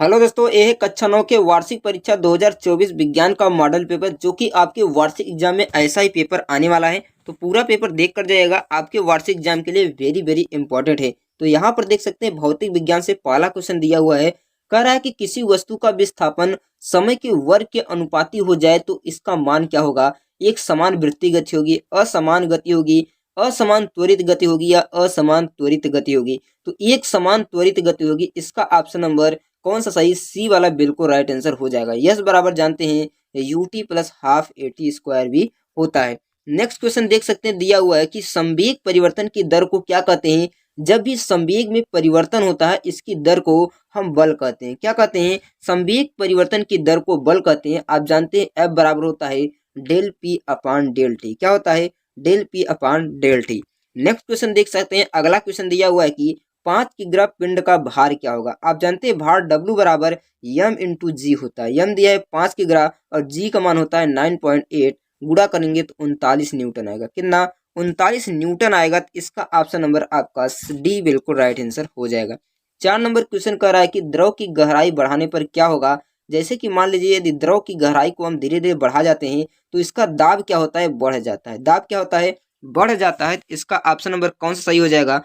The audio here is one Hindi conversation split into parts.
हेलो दोस्तों, ये है कक्षा 9 के वार्षिक परीक्षा 2024 विज्ञान का मॉडल पेपर जो कि आपके वार्षिक एग्जाम में ऐसा ही पेपर आने वाला है। तो पूरा पेपर देख कर जाएगा, आपके वार्षिक एग्जाम के लिए वेरी वेरी इंपॉर्टेंट है। तो यहाँ पर देख सकते हैं भौतिक विज्ञान से पहला क्वेश्चन दिया हुआ है। कह रहा है कि किसी वस्तु का विस्थापन समय के वर्ग के अनुपाती हो जाए तो इसका मान क्या होगा। एक समान वृत्तीय गति होगी, असमान गति होगी, असमान त्वरित गति होगी या असमान त्वरित गति होगी। तो एक समान त्वरित गति होगी, इसका ऑप्शन नंबर कौन सा सही, सी वाला बिल्कुल राइट आंसर हो जाएगा। यस बराबर जानते हैं UT plus half eighty square भी होता है। नेक्स्ट क्वेश्चन देख सकते हैं, दिया हुआ है कि संवेग परिवर्तन की दर को क्या कहते हैं। जब भी संवेग में परिवर्तन होता है इसकी दर को हम बल कहते हैं। क्या कहते हैं, संवेग परिवर्तन की दर को बल कहते हैं। आप जानते हैं एफ बराबर होता है del P upon del T. क्या होता है, del P upon del T. Next question देख सकते हैं, अगला क्वेश्चन दिया हुआ है कि 5 किग्रा पिंड का भार क्या होगा। आप जानते हैं भार W बराबर यम इंटू जी होता है। यम दिया है 5 किग्रा और जी का मान होता है 9.8, गुणा करेंगे तो 39 न्यूटन आएगा। कितना, 39 न्यूटन आएगा। तो इसका ऑप्शन नंबर आपका डी बिल्कुल राइट आंसर हो जाएगा। 4 नंबर क्वेश्चन कह रहा है कि द्रव की गहराई बढ़ाने पर क्या होगा। जैसे कि मान लीजिए यदि द्रव की गहराई को हम धीरे धीरे बढ़ा जाते हैं तो इसका दाब क्या होता है, बढ़ जाता है। दाब क्या होता है, बढ़ जाता है। इसका ऑप्शन नंबर कौन सा सही हो जाएगा,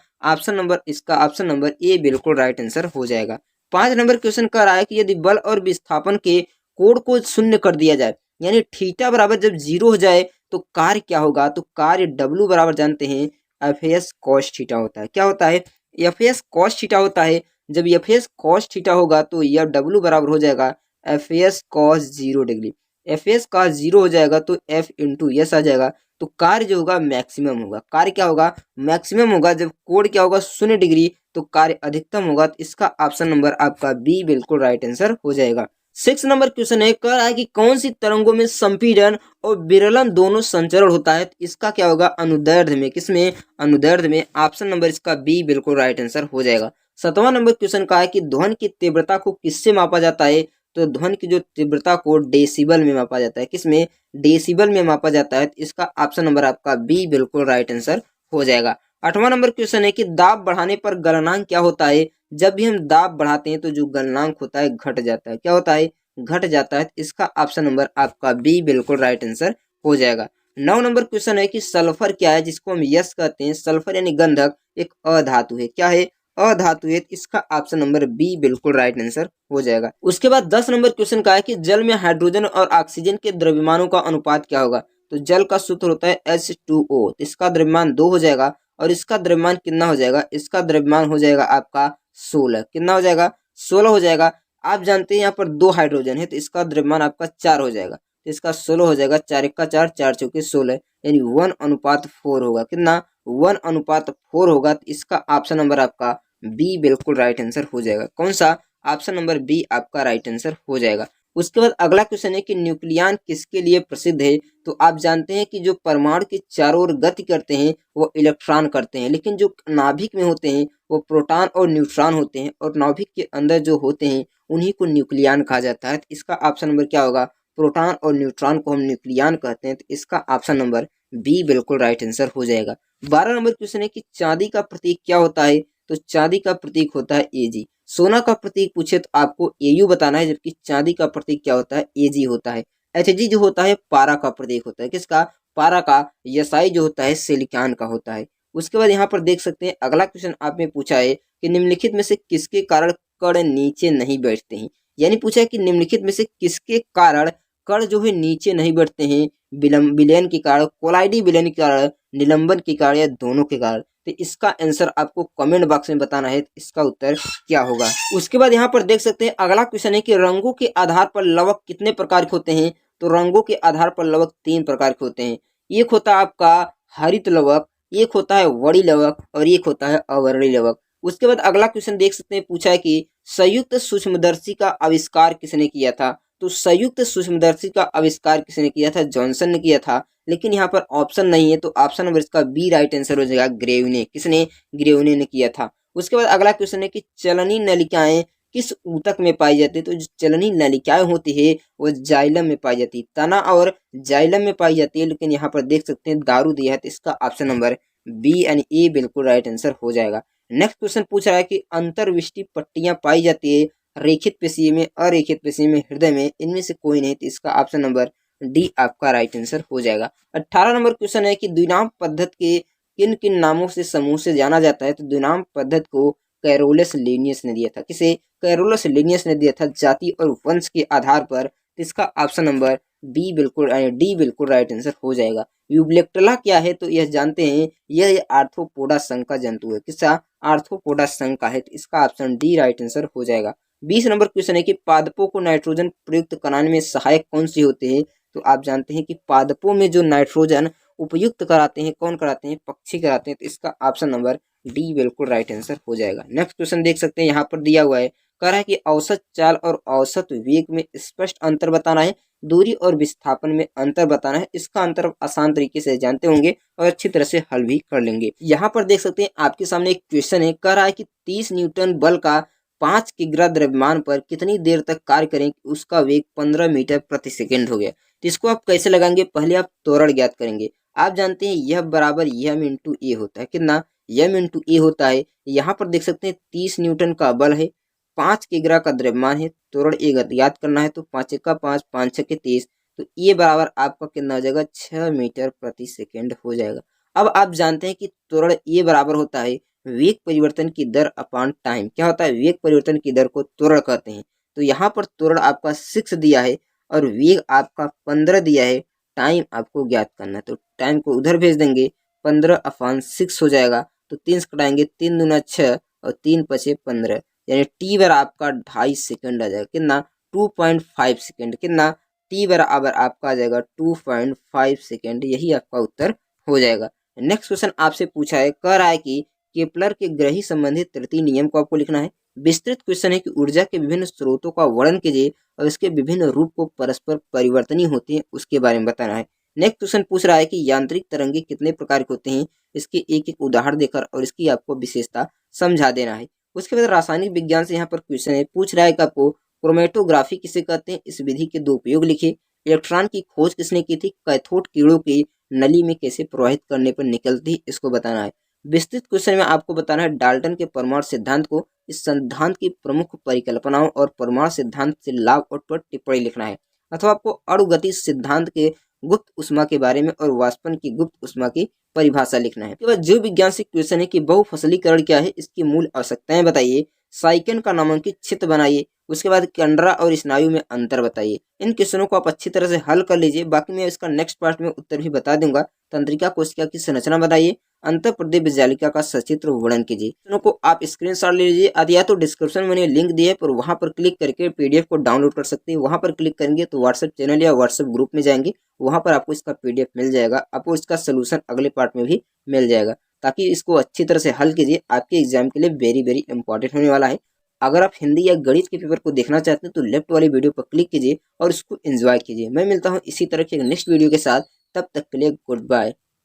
इसका ऑप्शन नंबर ए बिल्कुल राइट आंसर हो जाएगा। 5 नंबर क्वेश्चन कह रहा है कि यदि बल और विस्थापन के कोण को शून्य कर दिया जाए, यानी थीटा बराबर जब 0 हो जाए तो कार्य क्या होगा। तो कार्य W बराबर जानते हैं एफ एस कॉस थीटा होता है। क्या होता है, एफ एस कॉस थीटा होता है। जब एफ एस कॉस थीटा होगा तो यह W बराबर हो जाएगा F S cos 0 degree. F S cos 0 हो जाएगा तो एफ इंटू एस आ जाएगा। तो कार्य जो होगा मैक्सिमम होगा। कार्य क्या होगा, मैक्सिमम होगा। जब कोण क्या होगा 0 डिग्री तो कार्य अधिकतम होगा। तो इसका ऑप्शन नंबर आपका बी बिल्कुल राइट आंसर हो जाएगा। 6 नंबर क्वेश्चन है, कह रहा है कि कौन सी तरंगों में संपीड़न और विरलन दोनों संचरण होता है। तो इसका क्या होगा, अनुदैर्ध्य में। किसमें, अनुदैर्ध्य में। ऑप्शन नंबर इसका बी बिल्कुल राइट आंसर हो जाएगा। 7वां नंबर क्वेश्चन का है कि ध्वनि की तीव्रता को किससे मापा जाता है। तो ध्वनि की जो तीव्रता को डेसिबल में मापा जाता है। किसमें, डेसिबल में मापा जाता है। इसका ऑप्शन नंबर आपका बी बिल्कुल राइट आंसर हो जाएगा। 8वां नंबर क्वेश्चन है कि दाब बढ़ाने पर गलनांक क्या होता है। जब भी हम दाब बढ़ाते हैं तो जो गलनांक होता है घट जाता है। क्या होता है, घट जाता है। इसका ऑप्शन नंबर आपका बी बिल्कुल राइट आंसर हो जाएगा। 9 नंबर क्वेश्चन है कि सल्फर क्या है, जिसको हम यस कहते हैं। सल्फर यानी गंधक एक अधातु है। क्या है, अधातु है। इसका ऑप्शन नंबर बी बिल्कुल राइट आंसर हो जाएगा। उसके बाद 10 नंबर क्वेश्चन का है कि जल में हाइड्रोजन और ऑक्सीजन के द्रव्यमानों का अनुपात क्या होगा। तो जल का सूत्र होता है H2O। इसका द्रव्यमान 2 हो जाएगा और इसका द्रव्यमान कितना हो जाएगा, इसका द्रव्यमान हो जाएगा आपका 16। कितना हो जाएगा, 16 हो जाएगा। आप जानते हैं यहाँ पर 2 हाइड्रोजन है तो इसका द्रव्यमान आपका 4 हो जाएगा। तो इसका 16 हो जाएगा। 4 1 का 4, 4 चौके 16, यानी 1:4 होगा। कितना, 1:4 होगा। तो इसका ऑप्शन नंबर आपका बी बिल्कुल राइट आंसर हो जाएगा। कौन सा, ऑप्शन नंबर बी आपका राइट आंसर हो जाएगा। उसके बाद अगला क्वेश्चन है कि न्यूक्लियन किसके लिए प्रसिद्ध है। तो आप जानते हैं कि जो परमाणु के चारों ओर गति करते हैं वो इलेक्ट्रॉन करते हैं, लेकिन जो नाभिक में होते हैं वो प्रोटॉन और न्यूट्रॉन होते हैं, और नाभिक के अंदर जो होते हैं उन्हीं को न्यूक्लियन कहा जाता है। तो इसका ऑप्शन नंबर क्या होगा, प्रोटॉन और न्यूट्रॉन को हम न्यूक्लियन कहते हैं। तो इसका ऑप्शन नंबर बी बिल्कुल राइट आंसर हो जाएगा। 12 नंबर क्वेश्चन है कि चांदी का प्रतीक क्या होता है। तो चांदी का प्रतीक होता है Ag। सोना का प्रतीक पूछे तो आपको Au बताना है, जबकि चांदी का प्रतीक क्या होता है, Ag होता है। Hg जो होता है पारा का प्रतीक होता है। किसका, पारा का। Si जो होता है सिलिकॉन का होता है। उसके बाद यहाँ पर देख सकते हैं अगला क्वेश्चन आपने पूछा है कि निम्नलिखित में से किसके कारण कण नीचे नहीं बैठते हैं। यानी पूछा है कि निम्नलिखित में से किसके कारण कण जो है नीचे नहीं बैठते हैं। विलयन के कारण, कोलाइडी विलयन के कारण, निलंबन के कारण या दोनों के कारण। तो इसका आंसर आपको कमेंट बॉक्स में बताना है, इसका उत्तर क्या होगा। उसके बाद यहाँ पर देख सकते हैं अगला क्वेश्चन है कि रंगों के आधार पर लवक कितने प्रकार के होते हैं। तो रंगों के आधार पर लवक 3 प्रकार के होते हैं। एक होता है आपका हरित लवक, एक होता है वड़ी लवक और एक होता है अवर्णी लवक। उसके बाद अगला क्वेश्चन देख सकते हैं, पूछा है कि संयुक्त सूक्ष्मदर्शी का आविष्कार किसने किया था। तो संयुक्त सूक्ष्मदर्शी का आविष्कार किसने किया था, जॉनसन ने किया था। लेकिन यहाँ पर ऑप्शन नहीं है तो ऑप्शन नंबर इसका बी राइट आंसर हो जाएगा, ग्रेव ने। किसने, ग्रेव ने किया था। उसके बाद अगला क्वेश्चन है कि चलनी नलिकाएं किस ऊतक में पाई जाती है। तो जो चलनी नलिकाएं होती है वो जाइलम में पाई जाती है, तना और जाइलम में पाई जाती है। लेकिन यहाँ पर देख सकते हैं दारू दिया है तो इसका ऑप्शन नंबर बी एंड ए बिल्कुल राइट आंसर हो जाएगा। नेक्स्ट क्वेश्चन पूछ रहा है कि अंतर्विष्टि पट्टियां पाई जाती है रेखित पेशीय में, अरेखित पेशीय में, हृदय में, इनमें से कोई नहीं, तो इसका ऑप्शन नंबर डी आपका राइट आंसर हो जाएगा। 18 नंबर क्वेश्चन है कि द्विनाम पद्धति के किन किन नामों से समूह से जाना जाता है। तो द्विनाम पद्धति को कैरोलस लिनियस ने दिया था। किसे? कैरोलस लिनियस ने दिया था, जाति और वंश के आधार पर। तो इसका ऑप्शन नंबर डी बिल्कुल राइट आंसर हो जाएगा। यूबलेक्टला क्या है? तो यह जानते हैं, यह आर्थ्रोपोडा संघ का जंतु है। किसका? आर्थ्रोपोडा संघ का है। तो इसका ऑप्शन डी राइट आंसर हो जाएगा। 20 नंबर क्वेश्चन है कि पादपों को नाइट्रोजन प्रयुक्त कराने में सहायक कौन से होते हैं। तो आप जानते हैं कि पादपों में जो नाइट्रोजन उपयुक्त कराते हैं, कौन कराते हैं? पक्षी कराते हैं। तो इसका ऑप्शन नंबर डी बिल्कुल राइट आंसर हो जाएगा। नेक्स्ट क्वेश्चन देख सकते हैं, यहाँ पर दिया हुआ है, कह रहा है कि औसत चाल और औसत वेग में स्पष्ट अंतर बताना है, दूरी और विस्थापन में अंतर बताना है। इसका अंतर आप आसान तरीके से जानते होंगे और अच्छी तरह से हल भी कर लेंगे। यहाँ पर देख सकते हैं आपके सामने एक क्वेश्चन है, कह रहा है कि 30 न्यूटन बल का 5 किग्रा द्रव्यमान पर कितनी देर तक कार्य करें कि उसका वेग 15 मीटर प्रति सेकेंड हो गया। तो इसको आप कैसे लगाएंगे? पहले आप त्वरण ज्ञात करेंगे। आप जानते हैं यह बराबर यम इंटू ए होता है। कितना? यम इंटू ए होता है। यहाँ पर देख सकते हैं 30 न्यूटन का बल है, 5 किग्रा का द्रव्यमान है, त्वरण ए याद करना है। तो 5 का 5, 5 6 30, तो ए बराबर आपका कितना हो जाएगा? 6 मीटर प्रति सेकेंड हो जाएगा। अब आप जानते हैं कि त्वरण ए बराबर होता है वेग परिवर्तन की दर अपान टाइम। क्या होता है? वेग परिवर्तन की दर को त्वरण कहते हैं। तो यहाँ पर त्वरण आपका 6 दिया है और वेग आपका 15 दिया है। टाइम आपको ज्ञात करना है, तो टाइम को उधर भेज देंगे, 15/6 हो जाएगा। तो 3 से कटाएंगे, 3 दूना 6 और 3 पचे 15, यानी टी बराबर आपका 2.5 सेकंड आ जाएगा। कितना? 2.5 सेकंड। कितना? टी बराबर आपका आ जाएगा 2.5 सेकंड। यही आपका उत्तर हो जाएगा। नेक्स्ट क्वेश्चन आपसे पूछा है, कह रहा है कि केपलर के ग्रही संबंधित तृतीय नियम को आपको लिखना है। विस्तृत क्वेश्चन है कि ऊर्जा के विभिन्न स्रोतों का वर्णन कीजिए और इसके विभिन्न रूप को परस्पर परिवर्तनीय होते हैं उसके बारे में बताना है। नेक्स्ट क्वेश्चन पूछ रहा है कि यांत्रिक तरंगे कितने प्रकार के होते हैं, इसके एक एक उदाहरण देकर और इसकी आपको विशेषता समझा देना है। उसके बाद रासायनिक विज्ञान से यहाँ पर क्वेश्चन है, पूछ रहा है कि आपको क्रोमेटोग्राफी किसे कहते हैं, इस विधि के 2 उपयोग लिखिए। इलेक्ट्रॉन की खोज किसने की थी? कैथोड किरणों की नली में कैसे प्रवाहित करने पर निकलती, इसको बताना है। विस्तृत क्वेश्चन में आपको बताना है डाल्टन के परमाणु सिद्धांत को, इस सिद्धांत की प्रमुख परिकल्पनाओं और परमाणु सिद्धांत से लाभ और पर टिप्पणी लिखना है। अथवा आपको अणुगति सिद्धांत के गुप्त उष्मा के बारे में और वाष्पन की गुप्त उष्मा की परिभाषा लिखना है। उसके बाद जीव विज्ञान से क्वेश्चन है कि बहुफसलीकरण क्या है, इसकी मूल आवश्यकताएं बताइए, साइकिन का नामांकित चित्र बनाइए, उसके बाद कंडरा और स्नायु में अंतर बताइए। इन क्वेश्चनों को आप अच्छी तरह से हल कर लीजिए। बाकी मैं इसका नेक्स्ट पार्ट में उत्तर भी बता दूंगा। तंत्रिका कोशिका की संरचना बताइए, अंतःप्रदेश विजालिका का सचित्र वर्णन कीजिए। क्वेश्चनों को आप स्क्रीनशॉट ले लीजिए, या तो डिस्क्रिप्शन में लिंक दिया है पर वहां पर क्लिक करके पीडीएफ को डाउनलोड कर सकते हैं। वहां पर क्लिक करेंगे तो व्हाट्सएप चैनल या व्हाट्सएप ग्रुप में जाएंगे, वहां पर आपको इसका पीडीएफ मिल जाएगा। आपको इसका सोल्यूशन अगले पार्ट में भी मिल जाएगा, ताकि इसको अच्छी तरह से हल कीजिए। आपके एग्जाम के लिए वेरी वेरी इंपॉर्टेंट होने वाला है। अगर आप हिंदी या गणित के पेपर को देखना चाहते हैं तो लेफ्ट वाली वीडियो पर क्लिक कीजिए और इसको एंजॉय कीजिए। मैं मिलता हूं इसी तरह के नेक्स्ट वीडियो के साथ, तब तक के लिए गुड बाय।